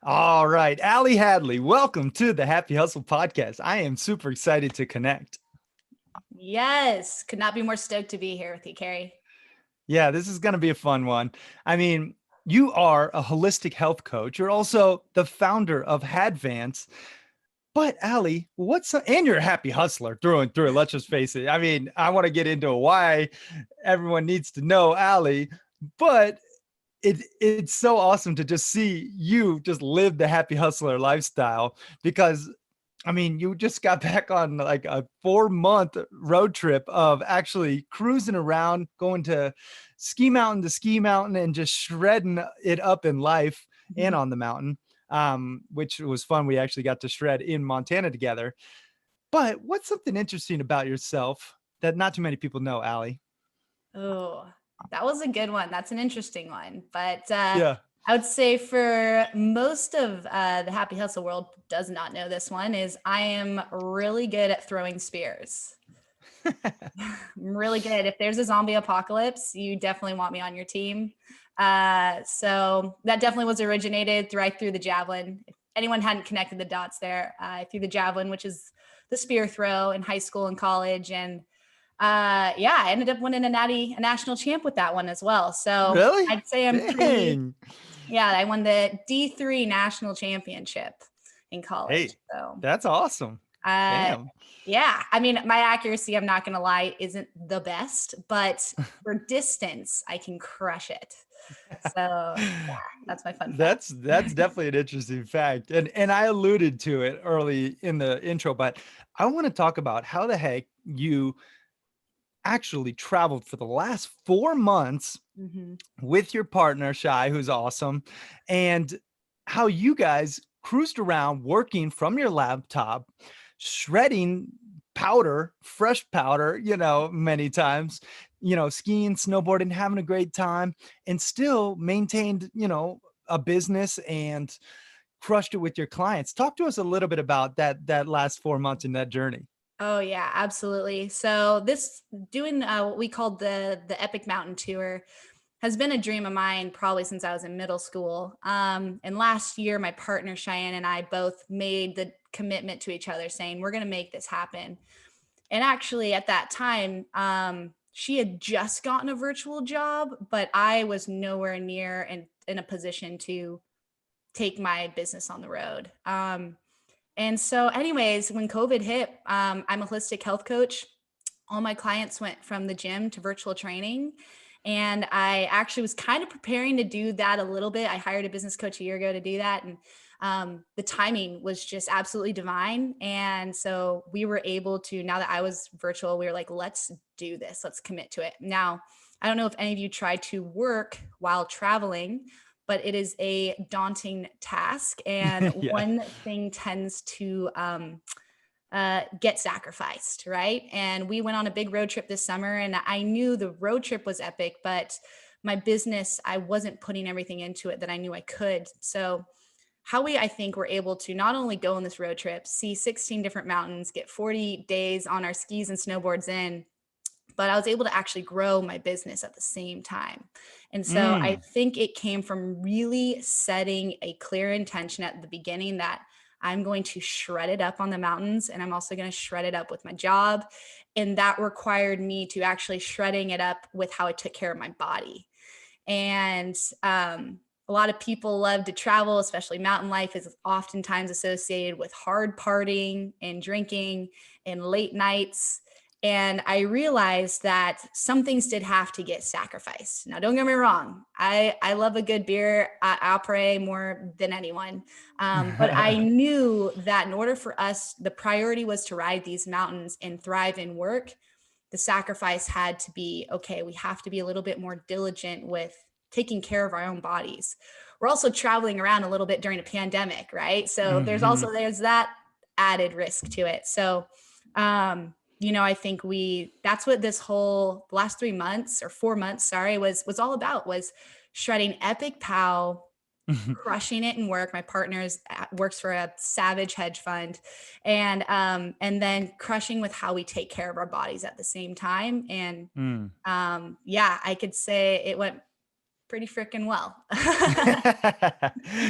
All right, Allie Hadley, welcome to the Happy Hustle podcast. I am super excited to connect. Yes, could not be more stoked to be here with you, Cary. Yeah, this is going to be a fun one. I mean, you are a holistic health coach. You're also the founder of Hadvance. But Allie, and you're a happy hustler through and through. Let's just face it. I mean, I want to get into why everyone needs to know Allie, but it's so awesome to just see you just live the happy hustler lifestyle because I mean, you just got back on like a 4-month road trip of actually cruising around, going to ski mountain and just shredding it up in life and on the mountain, which was fun. We actually got to shred in Montana together. But what's something interesting about yourself that not too many people know, Allie? Oh, that was a good one. That's an interesting one. But Yeah. I would say for most of the Happy Hustle world does not know this one is I am really good at throwing spears. I'm really good. If there's a zombie apocalypse, you definitely want me on your team. So that definitely was originated right through the javelin. If anyone hadn't connected the dots there, I threw the javelin, which is the spear throw in high school and college. And yeah, I ended up winning a national champ with that one as well. So Really? I'd say I'm pretty, Dang. yeah, I won the D3 national championship in college. Hey, So that's awesome. uh, Damn. yeah, I mean, my accuracy, I'm not going to lie, isn't the best, but for distance, I can crush it. So yeah, that's my fun fact. That's definitely an interesting fact. And I alluded to it early in the intro, but I want to talk about how the heck you actually traveled for the last 4 months Mhm. with your partner, Shy, who's awesome, and how you guys cruised around working from your laptop, shredding powder, fresh powder, many times, skiing, snowboarding, having a great time, and still maintained, a business and crushed it with your clients. Talk to us a little bit about that last 4 months in that journey. Oh yeah, absolutely. So this doing what we called the Epic Mountain Tour has been a dream of mine probably since I was in middle school. And last year, my partner Cheyenne and I both made the commitment to each other, saying we're going to make this happen. And actually, at that time, she had just gotten a virtual job, but I was nowhere near in a position to take my business on the road. And so, anyways, when COVID hit, I'm a holistic health coach. All my clients went from the gym to virtual training. And I actually was kind of preparing to do that a little bit. I hired a business coach a year ago to do that. And the timing was just absolutely divine. And so we were able to, now that I was virtual, we were like, let's do this, let's commit to it. Now, I don't know if any of you try to work while traveling, but it is a daunting task. And Yeah. one thing tends to get sacrificed, right? And we went on a big road trip this summer, and I knew the road trip was epic, but my business, I wasn't putting everything into it that I knew I could. So, how we, I think, were able to not only go on this road trip, see 16 different mountains, get 40 days on our skis and snowboards in, but I was able to actually grow my business at the same time. And so I Mm. think it came from really setting a clear intention at the beginning that I'm going to shred it up on the mountains, and I'm also going to shred it up with my job. And that required me to actually shredding it up with how I took care of my body. And a lot of people love to travel, especially mountain life is oftentimes associated with hard partying and drinking and late nights. And I realized that some things did have to get sacrificed. Now, don't get me wrong. I love a good beer. I'll pray more than anyone. But I knew that in order for us, the priority was to ride these mountains and thrive in work. The sacrifice had to be, okay, we have to be a little bit more diligent with taking care of our own bodies. We're also traveling around a little bit during a pandemic, right? So Mhm. there's that added risk to it. So I think that's what this whole last 3 months or 4 months, sorry, was all about, was shredding epic pow, crushing it in work. My partner's works for a savage hedge fund, and then crushing with how we take care of our bodies at the same time. And Mm. yeah, I could say it went pretty freaking well.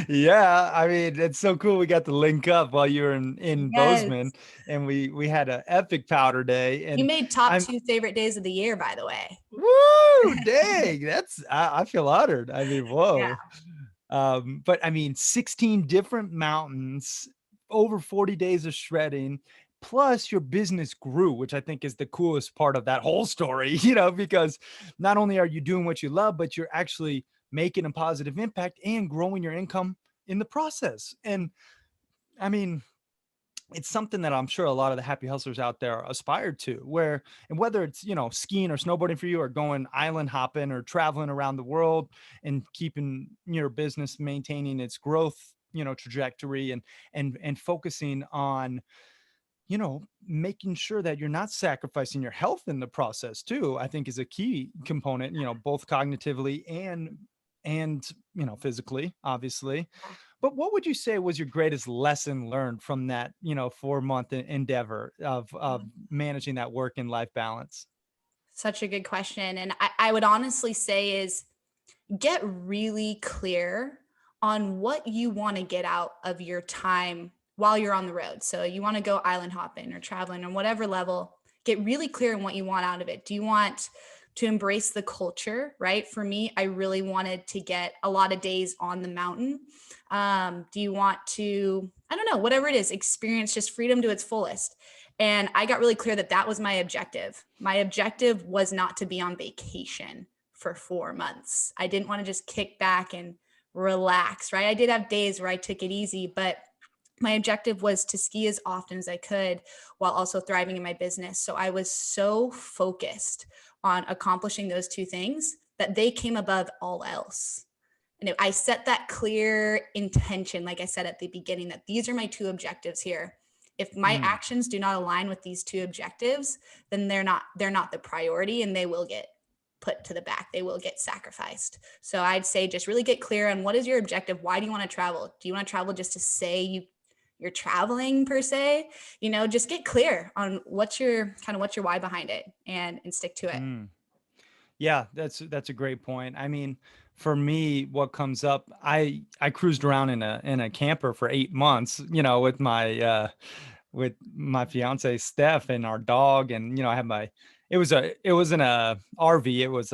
Yeah, I mean, it's so cool we got to link up while you were in Bozeman, Yes. and we had an epic powder day. You And made top I'm 2 favorite days of the year, by the way. woo, dang, I feel honored. I mean, Yeah. whoa. But I mean, 16 different mountains, over 40 days of shredding, plus your business grew, which I think is the coolest part of that whole story, because not only are you doing what you love, but you're actually making a positive impact and growing your income in the process. And I mean, it's something that I'm sure a lot of the happy hustlers out there aspire to, where, and whether it's, skiing or snowboarding for you, or going island hopping or traveling around the world and keeping your business maintaining its growth, trajectory, and focusing on, making sure that you're not sacrificing your health in the process too, I think is a key component, both cognitively and physically, obviously. But what would you say was your greatest lesson learned from that, 4-month endeavor of managing that work and life balance? Such a good question. And I would honestly say is get really clear on what you want to get out of your time while you're on the road. So you want to go island hopping or traveling on whatever level, get really clear on what you want out of it. Do you want to embrace the culture, right? For me, I really wanted to get a lot of days on the mountain. Do you want to, I don't know, whatever it is, experience just freedom to its fullest? And I got really clear that that was my objective. My objective was not to be on vacation for 4 months. I didn't want to just kick back and relax, right? I did have days where I took it easy, but my objective was to ski as often as I could while also thriving in my business. So I was so focused on accomplishing those two things that they came above all else. And if I set that clear intention, like I said at the beginning, that these are my two objectives here. If my Mm, actions do not align with these two objectives, then they're not the priority, and they will get put to the back. They will get sacrificed. So I'd say just really get clear on what is your objective. Why do you want to travel? Do you want to travel just to say you're traveling per se? Just get clear on what's your why behind it, and stick to it. mm. Yeah, that's a great point. I mean, for me, what comes up, I cruised around in a camper for 8 months, with my fiance Steph and our dog, and I had my, it wasn't a RV, it was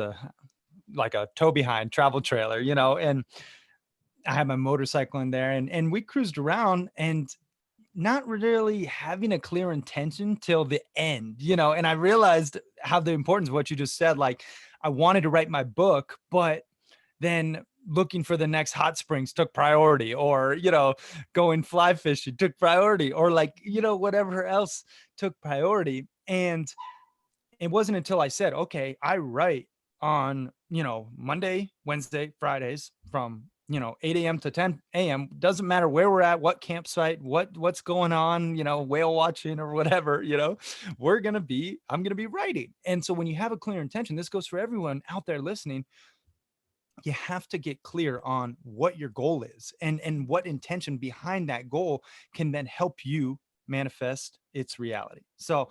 like a tow behind travel trailer, and I had my motorcycle in there, and we cruised around, and not really having a clear intention till the end, and I realized how the importance of what you just said. Like, I wanted to write my book, but then looking for the next hot springs took priority, or, going fly fishing took priority, or like, whatever else took priority. And it wasn't until I said, okay, I write on, Monday, Wednesday, Fridays from, 8 a.m. to 10 a.m. Doesn't matter where we're at, what campsite, what's going on, whale watching or whatever, I'm going to be writing. And so when you have a clear intention, this goes for everyone out there listening, you have to get clear on what your goal is, and what intention behind that goal can then help you manifest its reality. So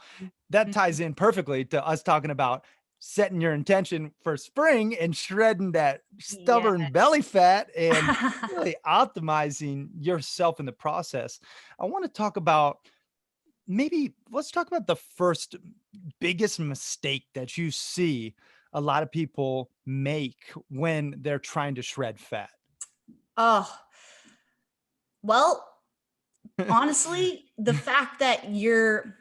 that ties in perfectly to us talking about setting your intention for spring and shredding that stubborn belly Yes. fat and really optimizing yourself in the process. I want to talk about, maybe let's talk about the first biggest mistake that you see a lot of people make when they're trying to shred fat. Oh, well, honestly, the fact that your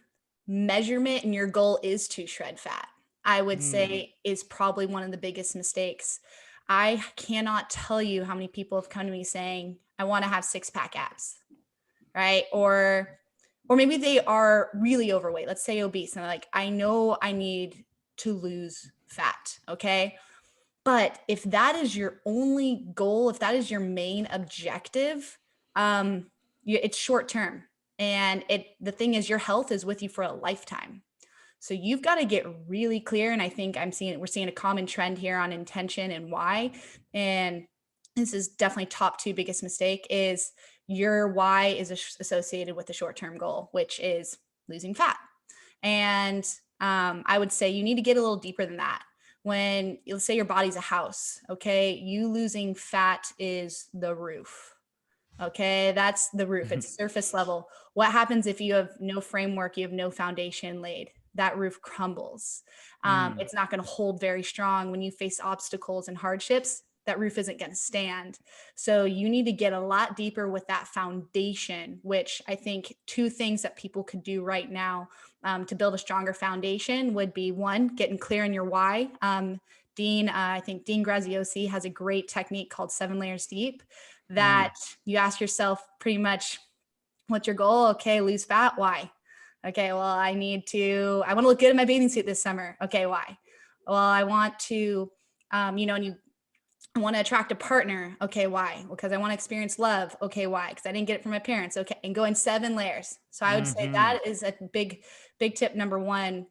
measurement and your goal is to shred fat, I would Mm, say is probably one of the biggest mistakes. I cannot tell you how many people have come to me saying, I want to have six-pack abs, right? Or maybe they are really overweight, let's say obese, and they're like, I know I need to lose fat, okay? But if that is your only goal, if that is your main objective, it's short term. And the thing is, your health is with you for a lifetime. So you've got to get really clear. And I think we're seeing a common trend here on intention and why. And this is definitely top two biggest mistake is your why is associated with the short-term goal, which is losing fat. And I would say you need to get a little deeper than that. when you'll say your body's a house, okay, you losing fat is the roof. Okay, that's the roof. It's surface level. What happens if you have no framework, you have no foundation laid? That roof crumbles. It's not going to hold very strong when you face obstacles and hardships. That roof isn't going to stand. So you need to get a lot deeper with that foundation, which I think two things that people could do right now to build a stronger foundation would be one, getting clear on your why. I think Dean Graziosi has a great technique called 7 layers deep that you ask yourself pretty much, what's your goal? Okay, lose fat. Why? Okay, well, I want to look good in my bathing suit this summer. Okay, why? Well, I want to, and I want to attract a partner. Okay, why? Because I want to experience love. Okay, why? Because I didn't get it from my parents. Okay, and go in 7 layers. So I would say that is a big tip number one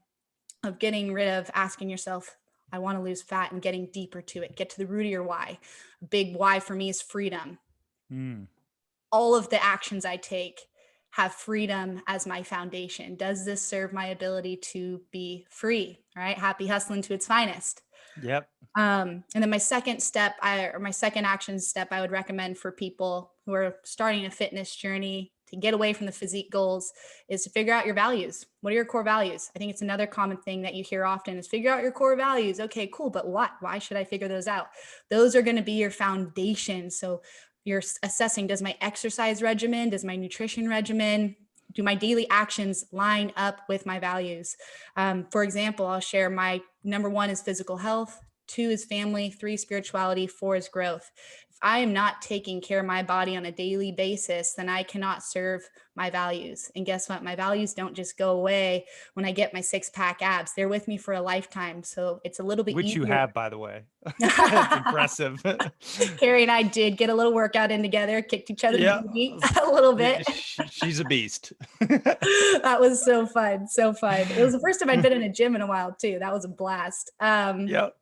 of getting rid of asking yourself, I want to lose fat, and getting deeper to it. Get to the root of your why. Big why for me is freedom. All of the actions I take have freedom as my foundation. Does this serve my ability to be free? Right? Happy hustling to its finest. Yep. And then my second action step I would recommend for people who are starting a fitness journey to get away from the physique goals is to figure out your values. What are your core values? I think it's another common thing that you hear often is figure out your core values. Okay, cool. But what? Why should I figure those out? Those are going to be your foundation. So you're assessing, does my exercise regimen, does my nutrition regimen, do my daily actions line up with my values? For example, I'll share my number 1 is physical health. 2 is family, 3 spirituality, 4 is growth. If I am not taking care of my body on a daily basis, then I cannot serve my values. And guess what? My values don't just go away when I get my 6-pack abs. They're with me for a lifetime. So it's a little bit Which easier. you have, by the way. It's impressive. Cary and I did get a little workout in together, kicked each other's Yeah. booty a little bit. She's a beast. That was so fun. So fun. It was the first time I'd been in a gym in a while too. That was a blast. Yep.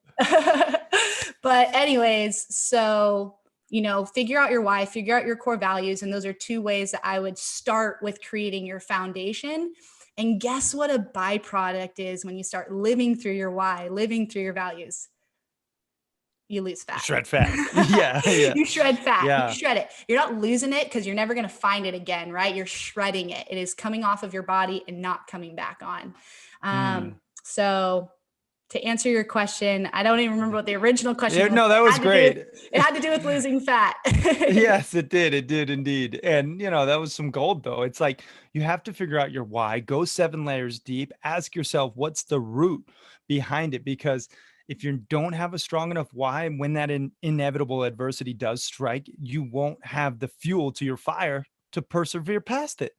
But anyways, so, figure out your why, figure out your core values. And those are 2 ways that I would start with creating your foundation. And guess what a byproduct is when you start living through your why, living through your values? You lose fat. Shred fat. Yeah. You shred fat. Yeah. You shred it. You're not losing it because you're never going to find it again, right? You're shredding it. It is coming off of your body and not coming back on. So to answer your question, I don't even remember what the original question was. No, that was great. It had to do with losing fat. Yes, it did. It did indeed. And, that was some gold, though. It's like you have to figure out your why, go 7 layers deep, ask yourself, what's the root behind it? Because if you don't have a strong enough why, when that inevitable adversity does strike, you won't have the fuel to your fire to persevere past it.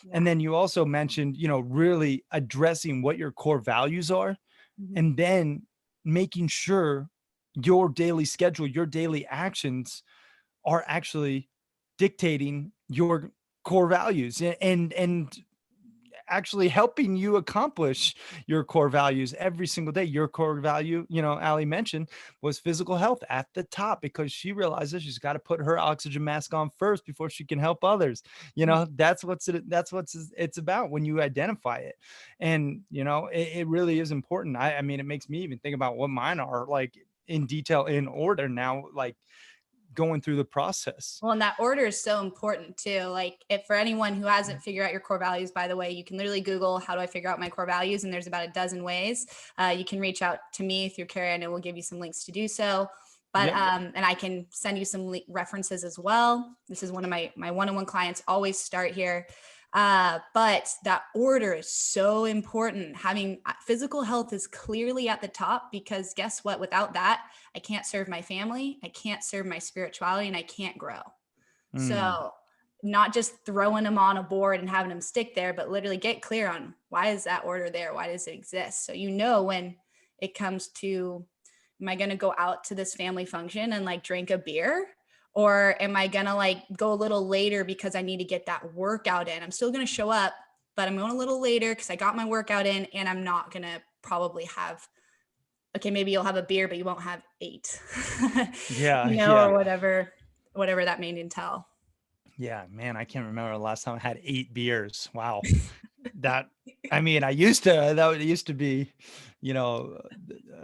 Yeah. And then you also mentioned, really addressing what your core values are, and then making sure your daily schedule, your daily actions are actually dictating your core values and actually helping you accomplish your core values every single day. Your core value, Allie mentioned, was physical health at the top, because she realizes she's got to put her oxygen mask on first before she can help others. That's what it's about when you identify it. And, it really is important. I mean, it makes me even think about what mine are, like, in detail, in order now, like, going through the process. Well, and that order is so important too. Like, if for anyone who hasn't figured out your core values, by the way, you can literally Google, how do I figure out my core values? And there's about a dozen ways. You can reach out to me through Cary, and it will give you some links to do so. But, and I can send you some references as well. This is one of my one-on-one clients always start here. But that order is so important. Having physical health is clearly at the top, because guess what? Without that, I can't serve my family, I can't serve my spirituality, and I can't grow. So not just throwing them on a board and having them stick there, but literally get clear on, why is that order there? Why does it exist? So, when it comes to, am I going to go out to this family function and like drink a beer? Or am I going to like go a little later because I need to get that workout in? I'm still going to show up, but I'm going a little later because I got my workout in, and I'm not going to probably have, okay, maybe you'll have a beer, but you won't have 8, or whatever that may entail. Yeah, man, I can't remember the last time I had 8 beers. Wow. That, I mean, that used to be, you know,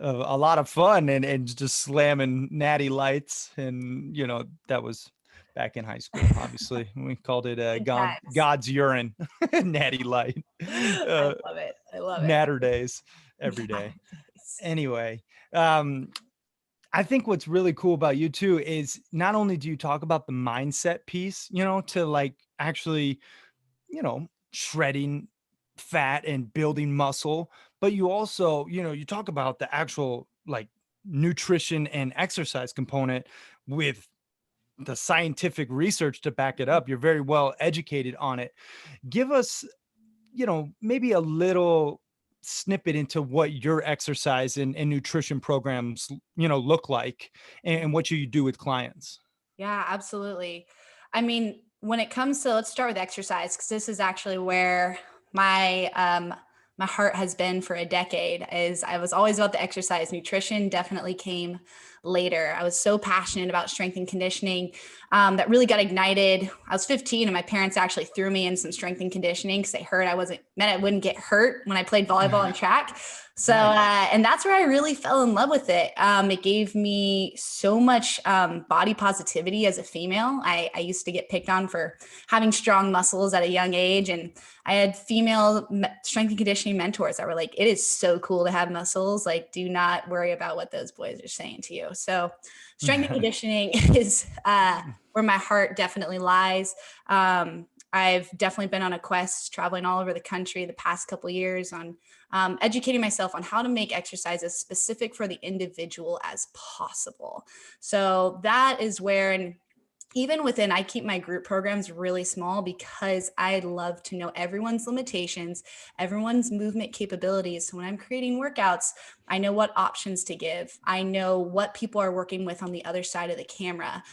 a lot of fun, and just slamming natty lights. And, that was back in high school. Obviously, we called it Good times. God's urine, natty light, I uh, love it. I love it. natter days every day. Anyway, um, I think what's really cool about you too is not only do you talk about the mindset piece, to like actually, shredding fat and building muscle, but you also, you talk about the actual like nutrition and exercise component with the scientific research to back it up. You're very well educated on it. Give us, maybe a little snippet into what your exercise and nutrition programs, look like, and what you do with clients. Yeah, absolutely. I mean, when it comes to, let's start with exercise, because this is actually where my heart has been for a decade. Is I was always about the exercise. Nutrition definitely came later. I was so passionate about strength and conditioning that really got ignited. I was 15 and my parents actually threw me in some strength and conditioning because they heard I wouldn't get hurt when I played volleyball and track. So, Nice. and that's where I really fell in love with it. It gave me so much body positivity as a female. I used to get picked on for having strong muscles at a young age. And I had female strength and conditioning mentors that were like, it is so cool to have muscles. Like, do not worry about what those boys are saying to you. So strength and conditioning is where my heart definitely lies. I've definitely been on a quest traveling all over the country the past couple of years on educating myself on how to make exercise as specific for the individual as possible. So that is where, and even within, I keep my group programs really small because I love to know everyone's limitations, everyone's movement capabilities. So when I'm creating workouts, I know what options to give. I know what people are working with on the other side of the camera,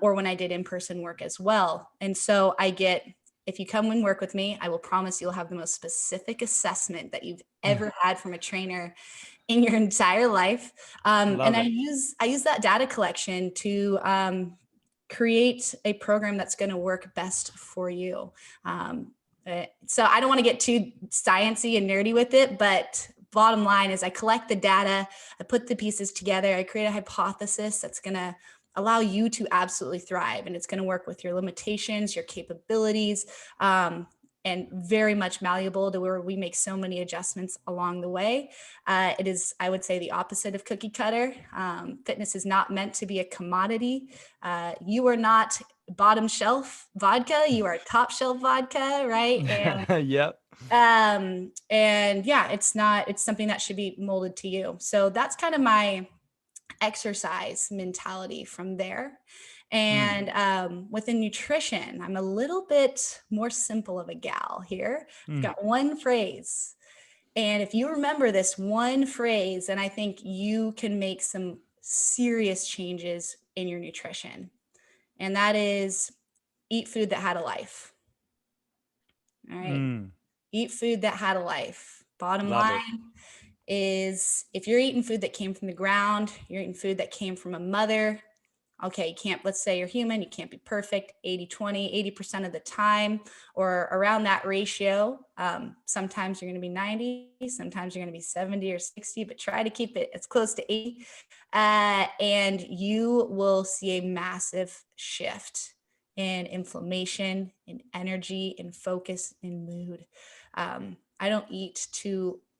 or when I did in-person work as well. And so if you come and work with me, I will promise you'll have the most specific assessment that you've ever had from a trainer in your entire life. And Love I it. use that data collection to create a program that's going to work best for you. So I don't want to get too sciencey and nerdy with it, but bottom line is I collect the data, I put the pieces together, I create a hypothesis that's going to allow you to absolutely thrive. And it's going to work with your limitations, your capabilities, and very much malleable to where we make so many adjustments along the way. It is, I would say, the opposite of cookie cutter. Fitness is not meant to be a commodity. You are not bottom shelf vodka, you are top shelf vodka, right? Yep. And yeah, it's something that should be molded to you. So that's kind of my exercise mentality from there. And within nutrition, I'm a little bit more simple of a gal here. I've got one phrase. And if you remember this one phrase, then I think you can make some serious changes in your nutrition. And that is eat food that had a life. All right. Eat food that had a life. Bottom Love it. line is if you're eating food that came from the ground, you're eating food that came from a mother. Okay, let's say you're human, you can't be perfect 80-20, 80% of the time, or around that ratio. Sometimes you're going to be 90, sometimes you're going to be 70 or 60, but try to keep it as close to 80. And you will see a massive shift in inflammation, in energy, in focus, in mood. I don't eat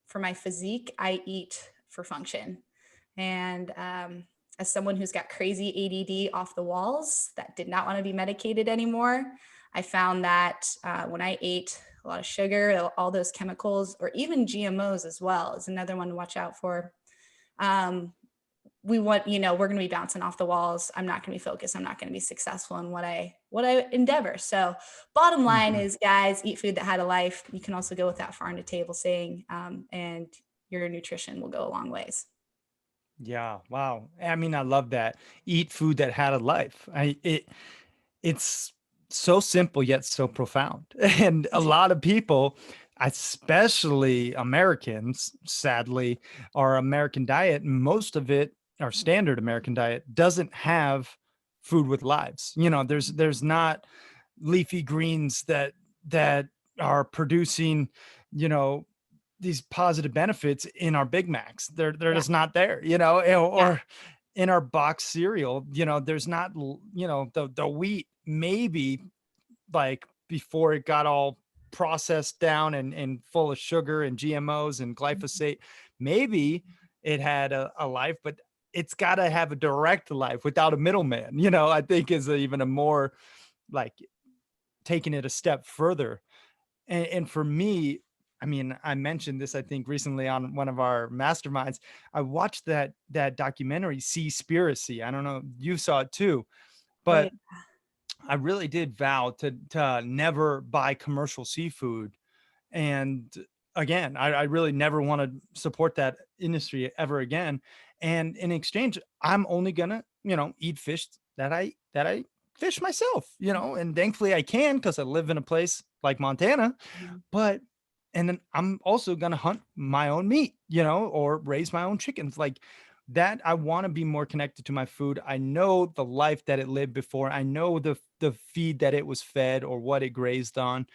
for my physique, I eat for function. And as someone who's got crazy ADD off the walls that did not want to be medicated anymore, I found that when I ate a lot of sugar, all those chemicals, or even GMOs as well, is another one to watch out for. We're going to be bouncing off the walls. I'm not going to be focused. I'm not going to be successful in what I endeavor. So bottom line is, guys, eat food that had a life. You can also go with that farm to table saying, and your nutrition will go a long ways. Yeah. Wow. I mean, I love that. Eat food that had a life. It's so simple yet so profound. And a lot of people, especially Americans, sadly, our American diet, most of it, our standard American diet, doesn't have food with lives. There's not leafy greens that are producing, you know, these positive benefits in our Big Macs. They're Yeah. just not there, you know, Yeah. or in our box cereal, you know, there's not, you know, the wheat maybe like before it got all processed down and full of sugar and GMOs and glyphosate, maybe it had a life, but it's got to have a direct life without a middleman, you know, I think is even a more like taking it a step further. And for me, I mean, I mentioned this, I think, recently on one of our masterminds. I watched that documentary, Seaspiracy. I don't know, you saw it too, Oh, but yeah. I really did vow to never buy commercial seafood. And again, I really never want to support that industry ever again. And in exchange, I'm only gonna, you know, eat fish that I fish myself, you know, and thankfully I can because I live in a place like Montana. Mhm. But and then I'm also gonna hunt my own meat, you know, or raise my own chickens. Like that, I want to be more connected to my food. I know the life that it lived before. I know the feed that it was fed or what it grazed on.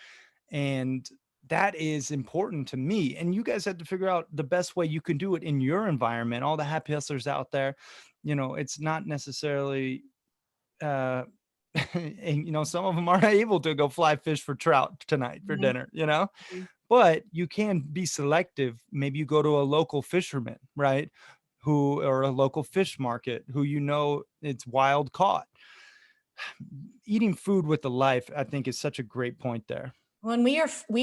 And that is important to me. And you guys have to figure out the best way you can do it in your environment. All the happy hustlers out there, you know, it's not necessarily uh and you know, some of them aren't able to go fly fish for trout tonight for Mhm. dinner, you know, Mhm. but you can be selective. Maybe you go to a local fisherman, right? Who, or a local fish market who, you know, it's wild caught. Eating food with the life, I think, is such a great point there. When we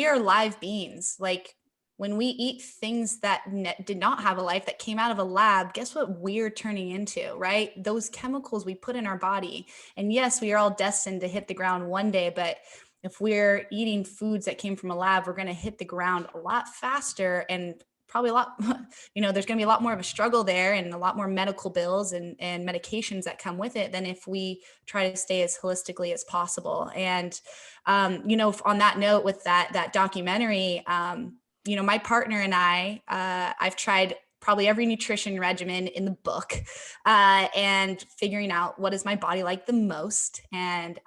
are live beings, like when we eat things that did not have a life that came out of a lab, guess what we're turning into, right? Those chemicals we put in our body. And yes, we are all destined to hit the ground one day, but if we're eating foods that came from a lab, we're going to hit the ground a lot faster and probably a lot, there's going to be a lot more of a struggle there and a lot more medical bills and medications that come with it than if we try to stay as holistically as possible. And on that note, with that documentary, my partner and I've tried probably every nutrition regimen in the book, and figuring out what is my body like the most. And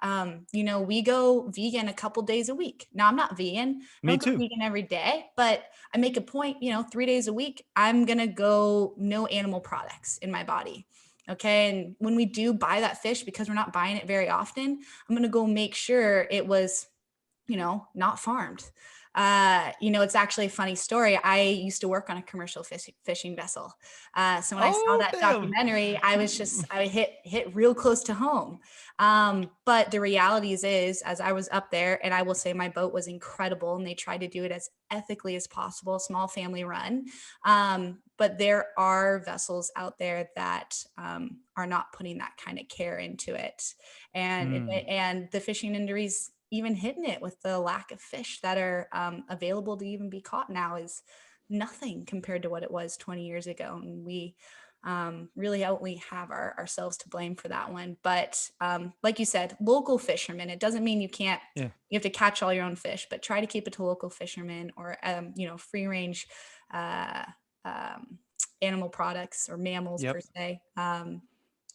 we go vegan a couple days a week. Now I'm not vegan. I Me don't go too. vegan every day, but I make a point, 3 days a week, I'm gonna go no animal products in my body. Okay. And when we do buy that fish, because we're not buying it very often, I'm going to go make sure it was, not farmed. It's actually a funny story. I used to work on a commercial fishing vessel. So when I saw Oh, that damn. documentary, I hit real close to home. But the reality is, as I was up there, and I will say my boat was incredible, and they tried to do it as ethically as possible, small family run. But there are vessels out there that are not putting that kind of care into it, and Mm. and the fishing industry's even hitting it with the lack of fish that are available to even be caught now is nothing compared to what it was 20 years ago. And we really only have ourselves to blame for that one. But like you said, local fishermen, it doesn't mean Yeah. you have to catch all your own fish, but try to keep it to local fishermen or, free range uh, um, animal products or mammals per Yep. se.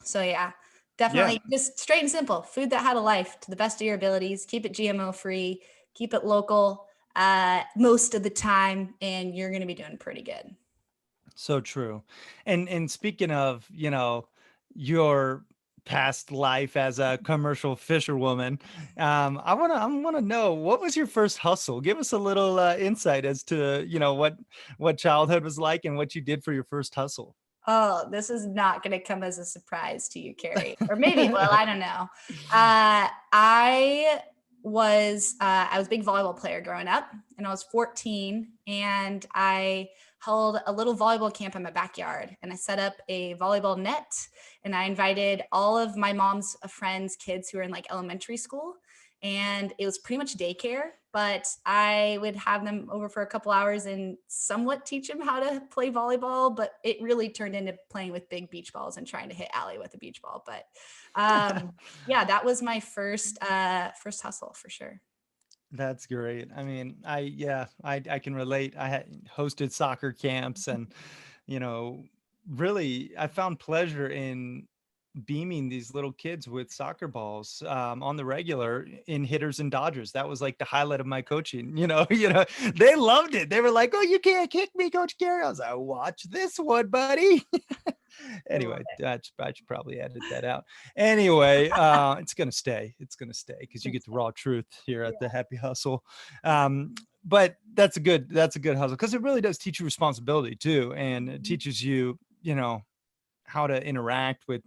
So yeah, Yeah. definitely just straight and simple food that had a life to the best of your abilities. Keep it GMO free, keep it local most of the time, and you're going to be doing pretty good. So true. And speaking of, you know, your past life as a commercial fisherwoman, I wanna know, what was your first hustle? Give us a little insight as to, you know, what childhood was like and what you did for your first hustle. Oh, this is not going to come as a surprise to you, Cary, or maybe it will. I don't know. I was a big volleyball player growing up, and I was 14, and I held a little volleyball camp in my backyard, and I set up a volleyball net, and I invited all of my mom's friends' kids who were in like elementary school, and it was pretty much daycare, but I would have them over for a couple hours and somewhat teach them how to play volleyball, but it really turned into playing with big beach balls and trying to hit Allie with a beach ball. But yeah, that was my first hustle for sure. That's great. I mean, I can relate. I had hosted soccer camps and, you know, really I found pleasure in beaming these little kids with soccer balls on the regular in hitters and dodgers. That was like the highlight of my coaching. They loved it. They were like, "Oh, you can't kick me, Coach Cary." I was like, "Watch this one, buddy." I love Anyway, it. I should probably edit that out. Anyway, it's gonna stay. It's gonna stay because you get the raw truth here at the Happy Hustle. But that's a good hustle because it really does teach you responsibility too, and it teaches you, how to interact with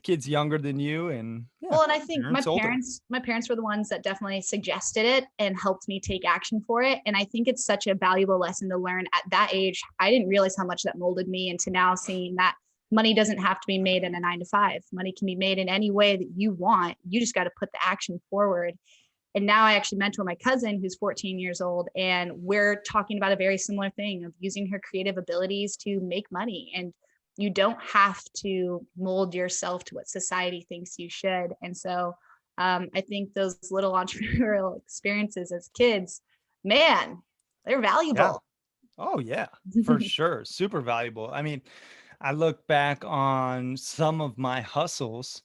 kids younger than you and Well, and I think parents older. my parents were the ones that definitely suggested it and helped me take action for it. And I think it's such a valuable lesson to learn at that age. I didn't realize how much that molded me into now seeing that money doesn't have to be made in a 9 to 5. Money can be made in any way that you want. You just got to put the action forward. And now I actually mentor my cousin who's 14 years old, and we're talking about a very similar thing of using her creative abilities to make money. And you don't have to mold yourself to what society thinks you should. And so I think those little entrepreneurial experiences as kids, man, they're Yeah. valuable. Oh yeah, for sure. Super valuable. I mean, I look back on some of my hustles,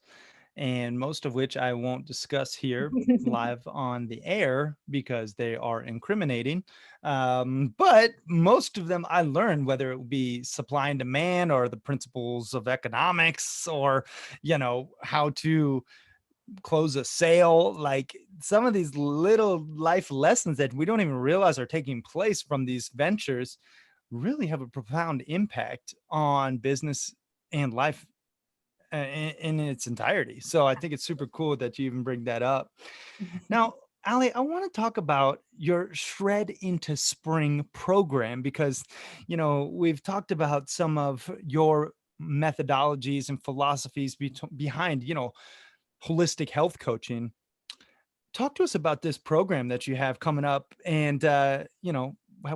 and most of which I won't discuss here live on the air because they are incriminating. But most of them I learned, whether it be supply and demand or the principles of economics or, how to close a sale. Like some of these little life lessons that we don't even realize are taking place from these ventures really have a profound impact on business and life in its entirety. So I think it's super cool that you even bring that up. Now, Allie, I want to talk about your S.H.R.E.D Into Spring program because, we've talked about some of your methodologies and philosophies behind, holistic health coaching. Talk to us about this program that you have coming up and,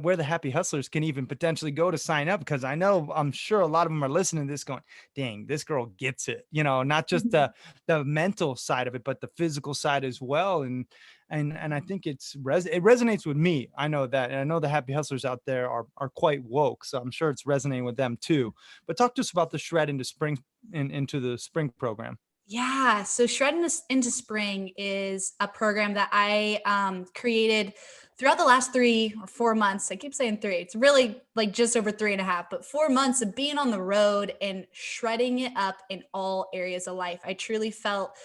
where the happy hustlers can even potentially go to sign up. Because I'm sure a lot of them are listening to this going, dang, this girl gets it, not just the mental side of it, but the physical side as well. And I think it resonates with me. I know that. And I know the happy hustlers out there are quite woke. So I'm sure it's resonating with them too. But talk to us about the S.H.R.E.D into Spring into the Spring program. Yeah. So S.H.R.E.D Into Spring is a program that I created throughout the last 3 or 4 months. I keep saying 3. It's really like just over 3.5, but 4 months of being on the road and shredding it up in all areas of life. I truly felt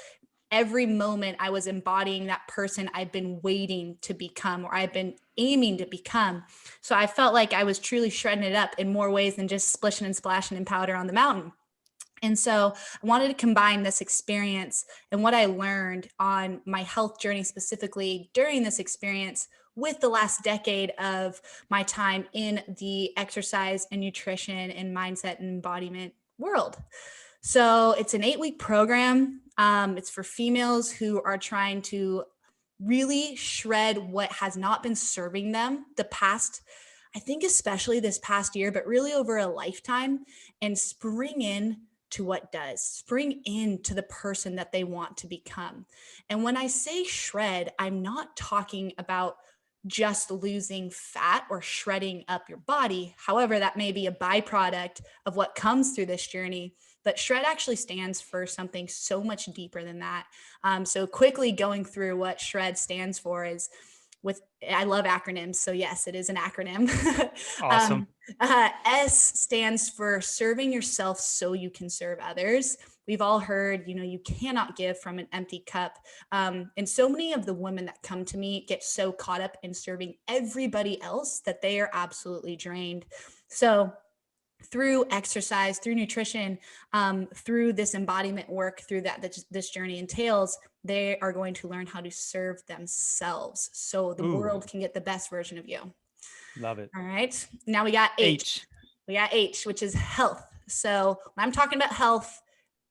every moment I was embodying that person I've been waiting to become or I've been aiming to become. So I felt like I was truly shredding it up in more ways than just splishing and splashing in powder on the mountain. And so I wanted to combine this experience and what I learned on my health journey, specifically during this experience, with the last decade of my time in the exercise and nutrition and mindset and embodiment world. So it's an 8-week program. It's for females who are trying to really shred what has not been serving them the past, I think, especially this past year, but really over a lifetime, and spring in to what does, spring into the person that they want to become. And when I say shred, I'm not talking about just losing fat or shredding up your body. However, that may be a byproduct of what comes through this journey. But S.H.R.E.D actually stands for something so much deeper than that. So quickly going through what S.H.R.E.D stands for is I love acronyms. So yes, it is an acronym. Awesome. S stands for serving yourself so you can serve others. We've all heard, you cannot give from an empty cup. And so many of the women that come to me get so caught up in serving everybody else that they are absolutely drained. So through exercise, through nutrition, through this embodiment work, through that this journey entails, they are going to learn how to serve themselves so the Ooh, world can get the best version of you. love it. All right. Now we got H. H. We got H, which is health. So when I'm talking about health,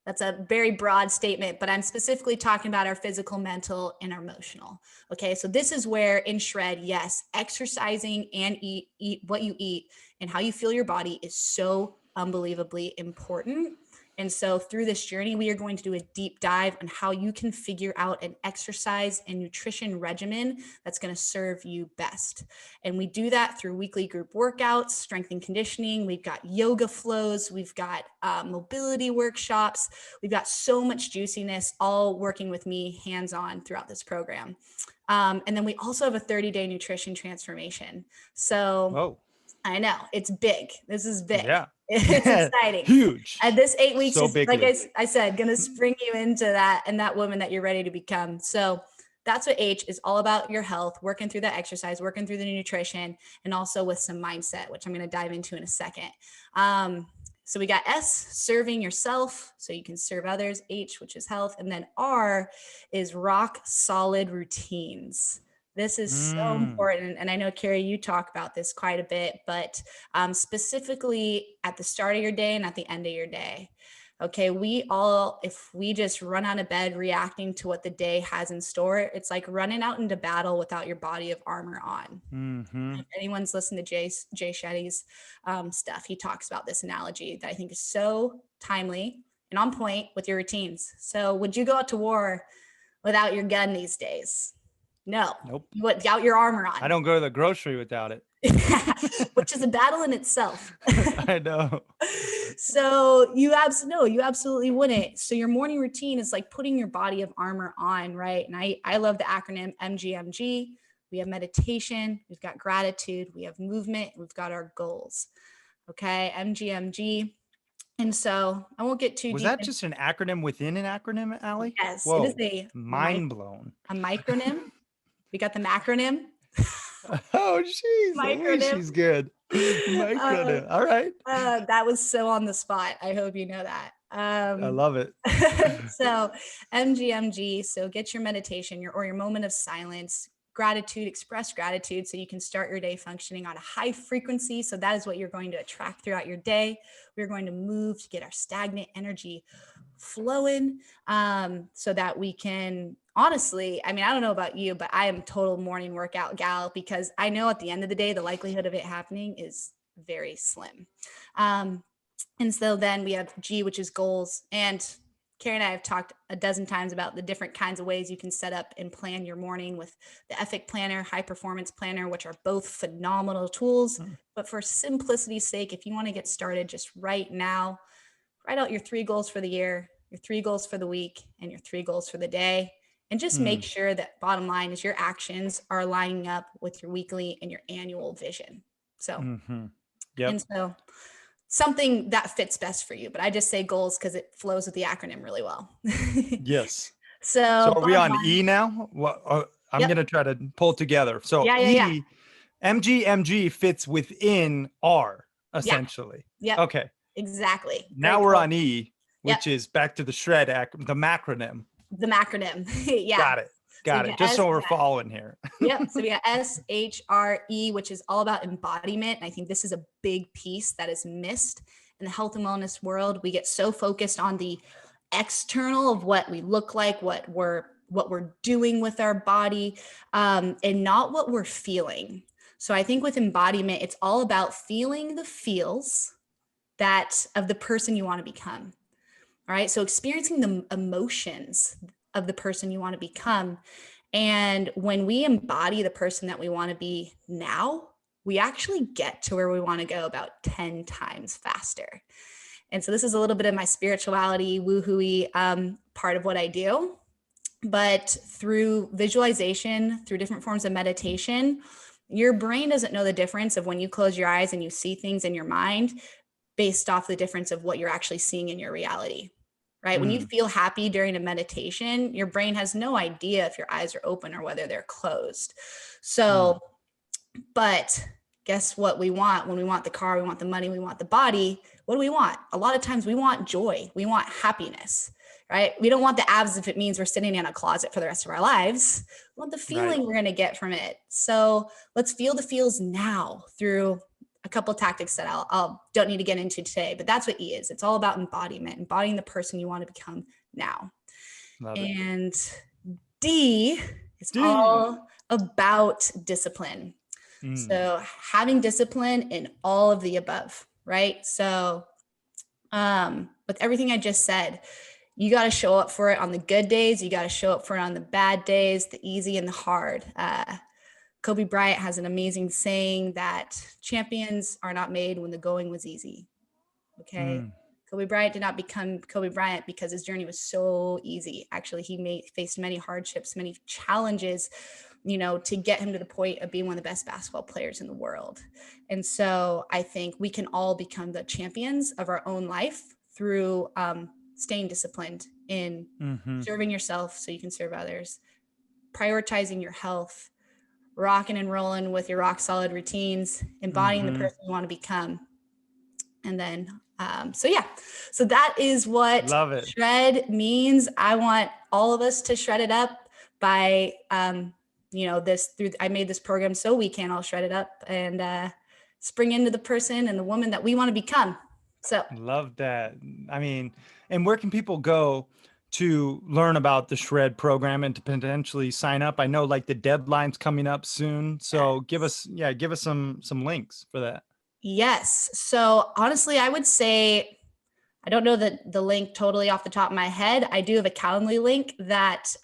that's a very broad statement, but I'm specifically talking about our physical, mental, and our emotional. Okay. So this is where in S.H.R.E.D, yes, exercising and eat what you eat and how you feel your body is so unbelievably important. And so through this journey, we are going to do a deep dive on how you can figure out an exercise and nutrition regimen that's going to serve you best. And we do that through weekly group workouts, strength and conditioning. We've got yoga flows. We've got mobility workshops. We've got so much juiciness, all working with me hands-on throughout this program. And then we also have a 30-day nutrition transformation. So Whoa. I know it's big. This is big. Yeah. It's exciting. Huge. And this 8 weeks So is, big. like I said, going to spring you into that and that woman that you're ready to become. So that's what H is all about, your health, working through the exercise, working through the nutrition, and also with some mindset, which I'm going to dive into in a second. So we got S, serving yourself so you can serve others, H, which is health. And then R is rock solid routines. This is so important. And I know, Cary, you talk about this quite a bit, but specifically at the start of your day and at the end of your day. Okay, if we just run out of bed reacting to what the day has in store, it's like running out into battle without your body of armor on. If anyone's listened to Jay Shetty's stuff, he talks about this analogy that I think is so timely and on point with your routines. So would you go out to war without your gun these days? No. Nope. Without your armor on. I don't go to the grocery without it. Which is a battle in itself. I know. So you absolutely wouldn't. So your morning routine is like putting your body of armor on, right? And I love the acronym MGMG. We have meditation, we've got gratitude, we have movement, we've got our goals. Okay, MGMG. And so I won't get too deep. Was that just an acronym within an acronym, Allie? Yes, Whoa, it is mind blown. A micronym. We got the macronym. Oh, she's good. Micronym. All right. That was so on the spot. I hope you know that. I love it. So MGMG. So get your meditation, your moment of silence, gratitude, express gratitude so you can start your day functioning on a high frequency. So that is what you're going to attract throughout your day. We're going to move to get our stagnant energy flowing so that we can, honestly, I mean, I don't know about you, but I am total morning workout gal because I know at the end of the day, the likelihood of it happening is very slim. And so then we have G, which is goals. And Cary and I have talked a dozen times about the different kinds of ways you can set up and plan your morning with the Epic Planner, High Performance Planner, which are both phenomenal tools. But for simplicity's sake, if you want to get started just right now, write out your 3 goals for the year, your 3 goals for the week, and your 3 goals for the day. And just make sure that bottom line is your actions are lining up with your weekly and your annual vision. So, and so something that fits best for you, but I just say goals because it flows with the acronym really well. Yes. So are we on E now? Well, I'm going to try to pull together. So E, MGMG fits within R essentially. Yeah. Okay. Exactly. Now we're on E, which is back to the S.H.R.E.D, the macronym. The macronym. Yeah. Got it. Just so we're following here. Yep. So we got S.H.R.E, which is all about embodiment. And I think this is a big piece that is missed in the health and wellness world. We get so focused on the external of what we look like, what we're doing with our body, and not what we're feeling. So I think with embodiment, it's all about feeling the feels that of the person you want to become. All right. So experiencing the emotions of the person you want to become. And when we embody the person that we want to be now, we actually get to where we want to go about 10 times faster. And so this is a little bit of my spirituality, woo-hooey part of what I do. But through visualization, through different forms of meditation, your brain doesn't know the difference of when you close your eyes and you see things in your mind based off the difference of what you're actually seeing in your reality, right? When you feel happy during a meditation, your brain has no idea if your eyes are open or whether they're closed. So, but guess what we want when we want the car, we want the money, we want the body. What do we want? A lot of times we want joy. We want happiness, right? We don't want the abs if it means we're sitting in a closet for the rest of our lives. We want the feeling we're going to get from it. So let's feel the feels now through a couple of tactics that I'll don't need to get into today, but that's what E is. It's all about embodiment, embodying the person you want to become now. And D is all about discipline. So having discipline in all of the above, right? So With everything I just said, you got to show up for it on the good days. You got to show up for it on the bad days, the easy and the hard. Kobe Bryant has an amazing saying that champions are not made when the going was easy. Okay. Mm, Kobe Bryant did not become Kobe Bryant because his journey was so easy. Actually, he faced many hardships, many challenges, to get him to the point of being one of the best basketball players in the world. And so I think we can all become the champions of our own life through staying disciplined in mm-hmm, serving yourself so you can serve others, prioritizing your health, rocking and rolling with your rock solid routines, embodying the mm-hmm. person you want to become. And then, so that is what Love it. shred means. I want all of us to shred it up by, I made this program so we can all shred it up and spring into the person and the woman that we want to become. So Love that. I mean, and where can people go to learn about the S.H.R.E.D program and to potentially sign up? I know like the deadline's coming up soon. So give us some links for that. yes. So honestly, I would say, I don't know the link totally off the top of my head. I do have a Calendly link that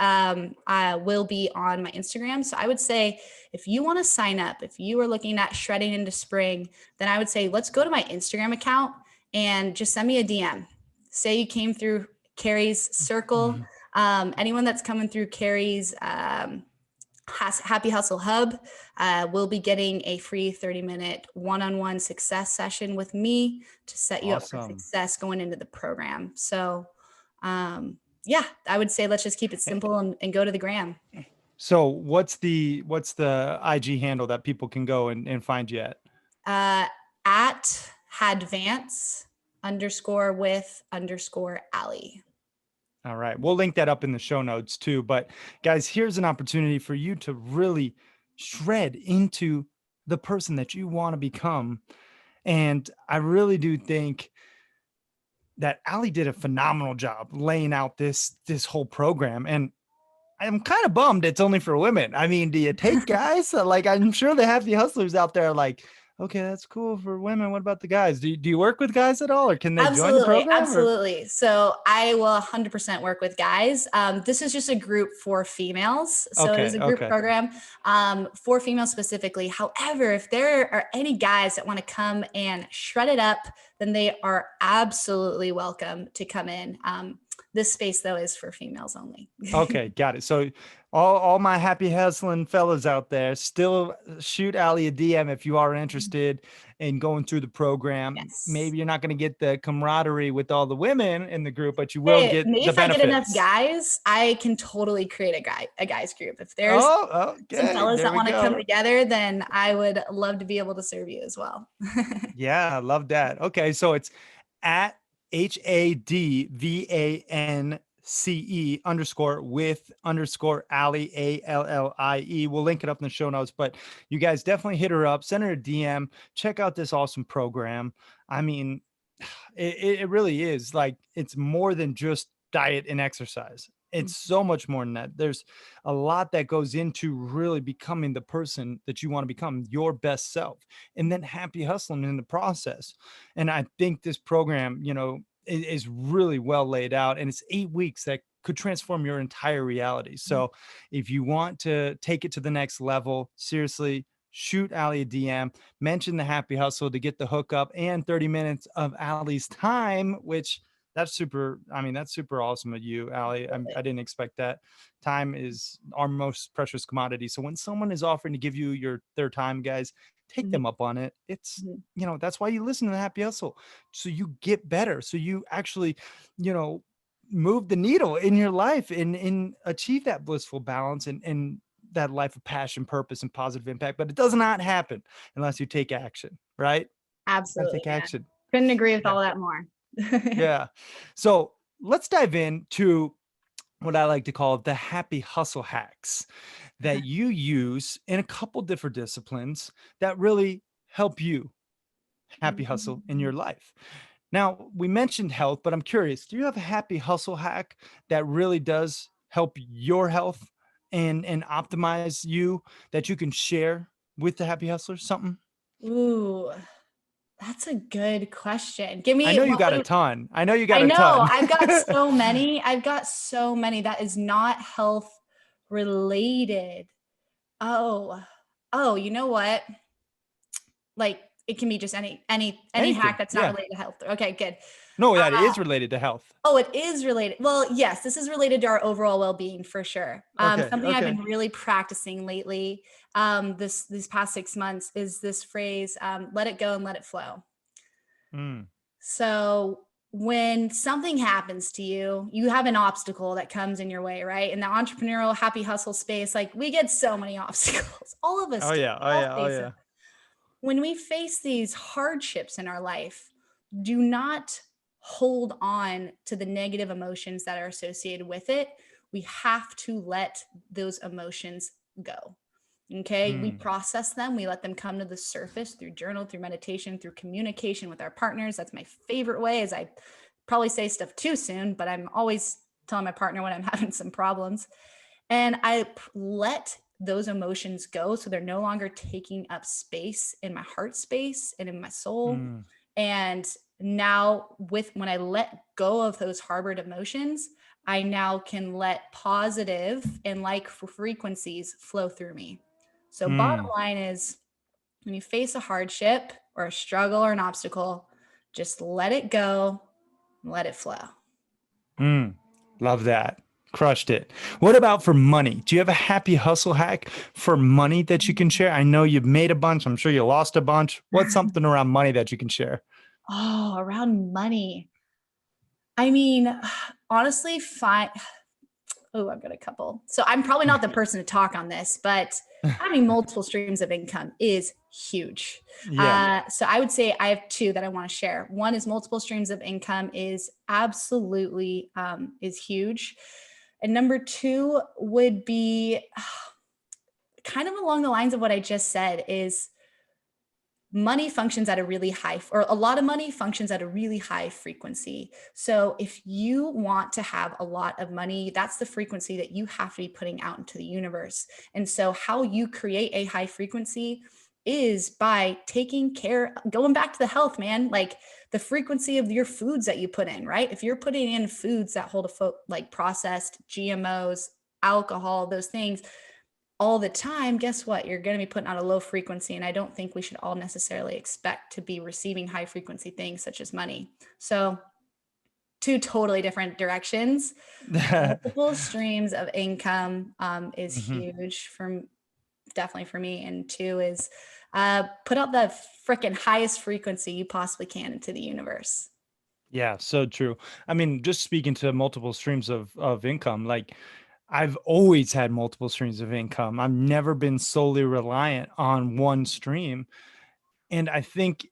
will be on my Instagram. So I would say if you want to sign up, if you are looking at shredding into spring, then I would say let's go to my Instagram account and just send me a DM. Say you came through Cary's circle. Mhm. Anyone that's coming through Cary's Happy Hustle Hub will be getting a free 30-minute one-on-one success session with me to set you up for Awesome. success going into the program. So, yeah, I would say let's just keep it simple and go to the gram. So what's the IG handle that people can go and find you at? At Hadvance _ Allie. All right. We'll link that up in the show notes too. But guys, here's an opportunity for you to really shred into the person that you want to become. And I really do think that Allie did a phenomenal job laying out this whole program. And I'm kind of bummed it's only for women. I mean, do you take guys? Like, I'm sure the happy hustlers out there are like, okay, that's cool for women. What about the guys? Do you work with guys at all, or can they join the Absolutely. program? Or Absolutely. So I will 100% work with guys. This is just a group for females. So it is a group okay. program for females specifically. However, if there are any guys that want to come and shred it up, then they are absolutely welcome to come in. This space, though, is for females only. Okay, got it. So all my happy hustling fellas out there, still shoot Allie a DM if you are interested in going through the program. Yes. Maybe you're not going to get the camaraderie with all the women in the group, but you will Hey, get maybe the if I get enough benefits. guys, I can totally create a guys group. If there's Oh, some okay. fellas There that we want to come go. together, then I would love to be able to serve you as well. Yeah, I love that. Okay, so it's at HADVANCE _ Allie ALLIE. We'll link it up in the show notes, but you guys definitely hit her up, send her a DM, check out this awesome program. I mean, it really is like, it's more than just diet and exercise. It's so much more than that. There's a lot that goes into really becoming the person that you want to become, your best self, and then happy hustling in the process. And I think this program, is really well laid out, and it's 8 weeks that could transform your entire reality. So if you want to take it to the next level, seriously, shoot Allie a DM, mention the happy hustle to get the hookup and 30 minutes of Allie's time, which that's super. I mean, that's super awesome of you, Allie. I didn't expect that. Time is our most precious commodity. So when someone is offering to give you their time, guys, take them up on it. It's, Mhm. that's why you listen to the happy hustle. So you get better. So you actually, you know, move the needle in your life and achieve that blissful balance and that life of passion, purpose, and positive impact. But it does not happen unless you take action, right? Gotta Absolutely, take man. action. Couldn't agree with Yeah. all that more. Yeah. So let's dive into what I like to call the happy hustle hacks that you use in a couple different disciplines that really help you happy hustle in your life. Now, we mentioned health, but I'm curious, do you have a happy hustle hack that really does help your health and optimize you that you can share with the happy hustlers? Something? Ooh. That's a good question. Give I me know you what got a would ton. I know you got I a know ton. I've got so many. I've got so many that is not health related. Oh, oh, you know what? Like it can be just any hack Anything. that's not Yeah. related to health. Okay, good. No, that Uh, is related to health. oh, it is related. Well, yes, this is related to our overall well-being for sure. Okay. Something I've Okay. been really practicing lately, these past 6 months is this phrase, let it go and let it flow. Mm. So when something happens to you, you have an obstacle that comes in your way, right? In the entrepreneurial happy hustle space, like we get so many obstacles. All of us Oh do. yeah. Oh We all yeah. Oh face them. yeah. When we face these hardships in our life, do not hold on to the negative emotions that are associated with it. We have to let those emotions go. Okay. We Mm. process them. We let them come to the surface through journal, through meditation, through communication with our partners. That's my favorite way, is I probably say stuff too soon, but I'm always telling my partner when I'm having some problems. And let those emotions go so they're no longer taking up space in my heart space and in my soul. Mm. And now with when I let go of those harbored emotions, I now can let positive and like frequencies flow through me. So bottom Mm. line is, when you face a hardship or a struggle or an obstacle, just let it go, let it flow. Mm. Love that. Crushed it. What about for money? Do you have a happy hustle hack for money that you can share? I know you've made a bunch. I'm sure you lost a bunch. What's something around money that you can share? Oh, around money. I mean, honestly, fine. Oh, I've got a couple. So I'm probably not the person to talk on this, but having multiple streams of income is huge. Yeah. So I would say I have two that I want to share. One is multiple streams of income is absolutely is huge. And number two would be kind of along the lines of what I just said, is money functions at a really high, or a lot of money functions at a really high frequency. So if you want to have a lot of money, that's the frequency that you have to be putting out into the universe. And so how you create a high frequency is by taking care, going back to the health, man, like the frequency of your foods that you put in, right? If you're putting in foods that hold like processed GMOs, alcohol, those things, all the time, guess what? You're going to be putting out a low frequency. And I don't think we should all necessarily expect to be receiving high frequency things such as money. So, two totally different directions. Multiple streams of income is Mhm. huge definitely for me. And two is put out the freaking highest frequency you possibly can into the universe. Yeah, so true. I mean, just speaking to multiple streams of income, like I've always had multiple streams of income. I've never been solely reliant on one stream. And I think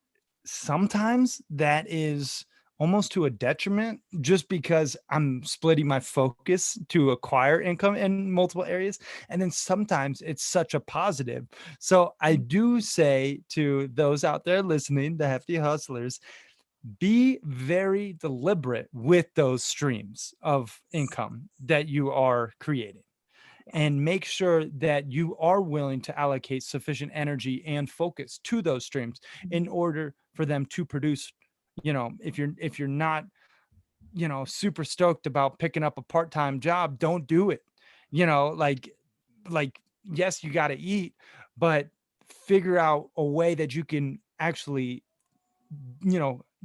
sometimes that is almost to a detriment just because I'm splitting my focus to acquire income in multiple areas. And then sometimes it's such a positive. So I do say to those out there listening, the hefty hustlers, be very deliberate with those streams of income that you are creating, Yeah. and make sure that you are willing to allocate sufficient energy and focus to those streams in order for them to produce. If you're not, super stoked about picking up a part-time job, don't do it. Like yes, you got to eat, but figure out a way that you can actually,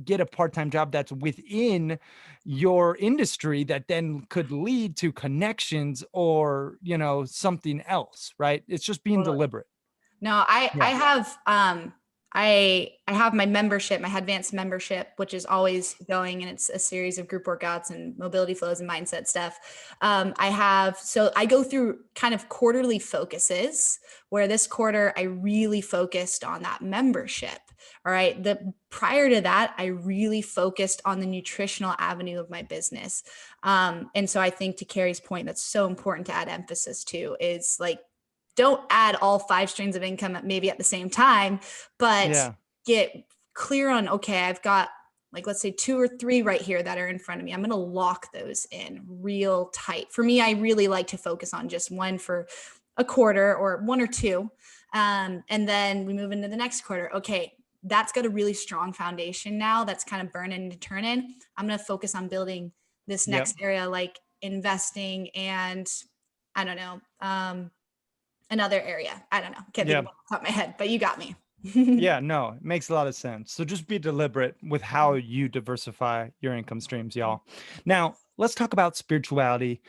get a part-time job that's within your industry that then could lead to connections or, something else, right? It's just being Totally. deliberate. No, I Yeah. have I have my membership, my Hadvance membership, which is always going, and it's a series of group workouts and mobility flows and mindset stuff. So I go through kind of quarterly focuses, where this quarter I really focused on that membership. All right. The prior to that, I really focused on the nutritional avenue of my business. And so I think, to Cary's point, that's so important to add emphasis to, is like, don't add all 5 streams of income maybe at the same time, but Yeah. get clear on, okay, I've got, like, let's say 2 or 3 right here that are in front of me. I'm going to lock those in real tight. For me, I really like to focus on just one for a quarter, or 1 or 2. And then we move into the next quarter. Okay, that's got a really strong foundation now that's kind of burning to turn in. I'm going to focus on building this Yep. next area, like investing and I don't know, another area. I don't know. Can't think Yeah. of it off the top of my head, but you got me. Yeah, no, it makes a lot of sense. So just be deliberate with how you diversify your income streams, y'all. Now, let's talk about spirituality.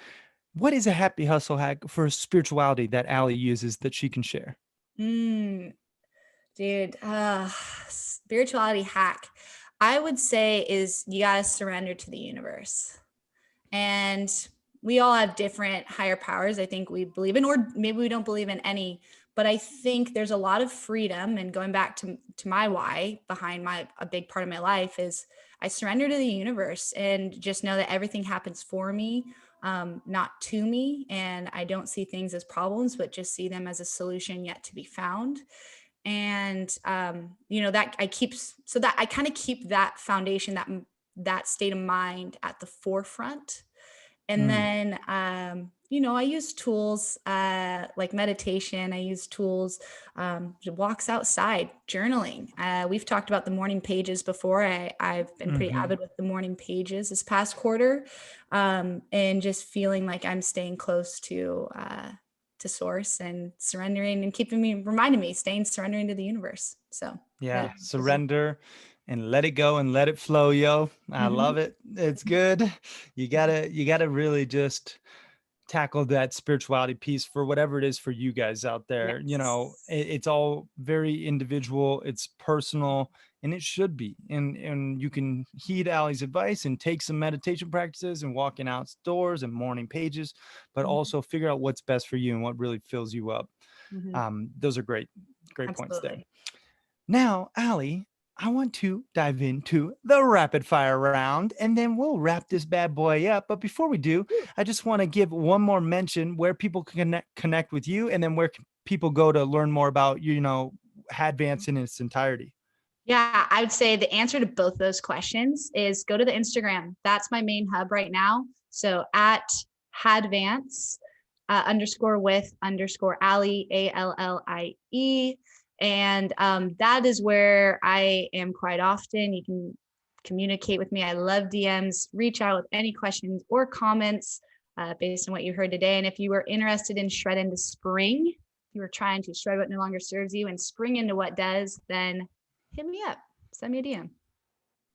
What is a happy hustle hack for spirituality that Allie uses that she can share? Mm, dude, spirituality hack, I would say is you got to surrender to the universe. And we all have different higher powers I think we believe in, or maybe we don't believe in any, but I think there's a lot of freedom. And going back to my why behind a big part of my life is I surrender to the universe and just know that everything happens for me, not to me. And I don't see things as problems, but just see them as a solution yet to be found. And that I kind of keep that foundation, that state of mind at the forefront. And Mm, then I use tools like meditation. I use tools, walks outside, journaling. We've talked about the morning pages before. I've been pretty mhm. avid with the morning pages this past quarter, and just feeling like I'm staying close to source and surrendering and reminding me, surrendering to the universe. So Yeah, surrender and let it go and let it flow, yo. I love it. It's good. You gotta really just tackle that spirituality piece for whatever it is for you guys out there. Yes. It's all very individual, it's personal, and it should be. And you can heed Allie's advice and take some meditation practices and walking outdoors and morning pages, but Mhm. also figure out what's best for you and what really fills you up. Mhm. Those are great points there. Absolutely. Now, Allie, I want to dive into the rapid fire round and then we'll wrap this bad boy up. But before we do, I just want to give one more mention where people can connect with you and then where can people go to learn more about, Hadvance in its entirety. Yeah, I would say the answer to both those questions is go to the Instagram. That's my main hub right now. So at Hadvance _with Allie, ALLIE. And that is where I am quite often. You can communicate with me. I love DMs. Reach out with any questions or comments based on what you heard today. And if you were interested in S.H.R.E.D Into Spring, you were trying to shred what no longer serves you and spring into what does, then hit me up. Send me a DM.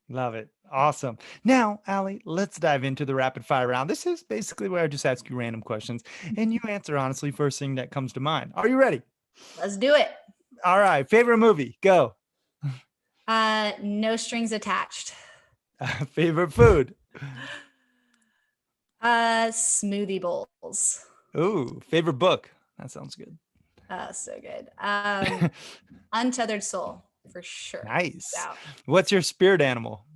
Love it. Awesome. Now, Allie, let's dive into the rapid fire round. This is basically where I just ask you random questions and you answer honestly first thing that comes to mind. Are you ready? Let's do it. All right. Favorite movie? Go. No strings attached. Favorite food? Smoothie bowls. Ooh, favorite book? That sounds good. So good. Untethered Soul for sure. Nice. Doubt. What's your spirit animal?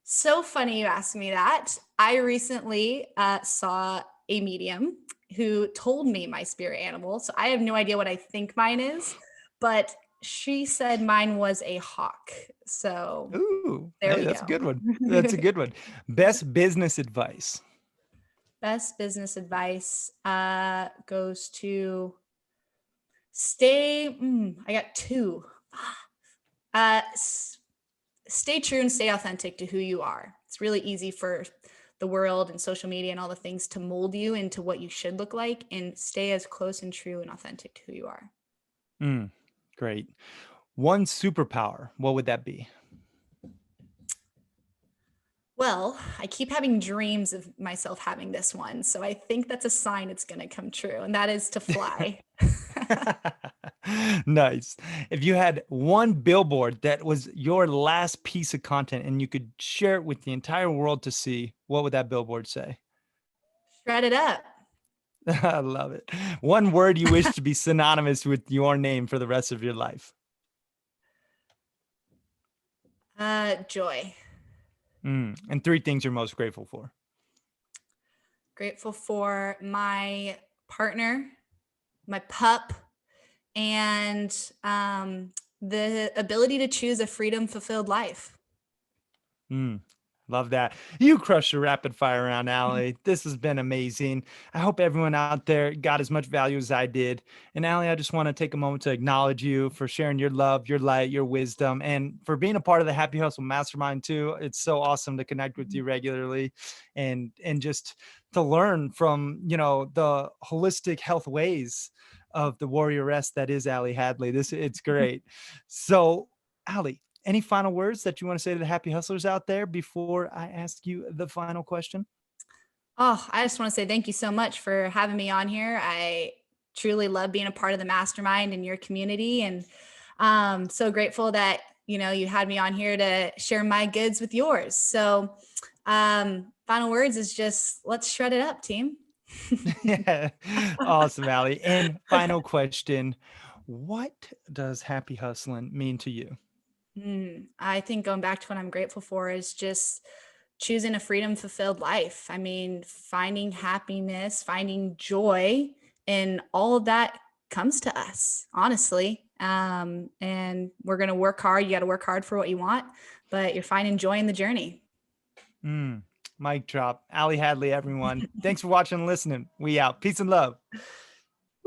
So funny you asked me that. I recently saw a medium who told me my spirit animal. So I have no idea what I think mine is, but she said mine was a hawk. So Ooh, there hey, we that's a go. good one. That's a good one. Best business advice. Best business advice goes to stay. I got two. Uh, Stay true and stay authentic to who you are. It's really easy for the world and social media and all the things to mold you into what you should look like, and stay as close and true and authentic to who you are. Mm, great. One superpower. What would that be? Well, I keep having dreams of myself having this one. So I think that's a sign it's going to come true. And that is to fly. Nice. If you had one billboard that was your last piece of content and you could share it with the entire world to see, what would that billboard say? Shred it up. I love it. One word you wish to be synonymous with your name for the rest of your life. Joy. And three things you're most grateful for. Grateful for my partner, my pup, and the ability to choose a freedom fulfilled life. Mm, Love that. You crushed your rapid fire round, Allie. This has been amazing. I hope everyone out there got as much value as I did. And Allie, I just want to take a moment to acknowledge you for sharing your love, your light, your wisdom, and for being a part of the Happy Hustle Mastermind too. It's so awesome to connect with you regularly and just to learn from, the holistic health ways of the warrioress that is Allie Hadley. It's great. So, Allie, any final words that you want to say to the happy hustlers out there before I ask you the final question? Oh, I just want to say thank you so much for having me on here. I truly love being a part of the mastermind and your community, and so grateful that you had me on here to share my goods with yours. So, final words is just let's shred it up, team. Yeah. Awesome, Allie. And final question. What does happy hustling mean to you? I think going back to what I'm grateful for is just choosing a freedom fulfilled life. I mean, finding happiness, finding joy, and all of that comes to us, honestly. And we're going to work hard. You got to work hard for what you want, but you're finding joy in the journey. Mm, mic drop. Allie Hadley, everyone. Thanks for watching and listening. We out. Peace and love.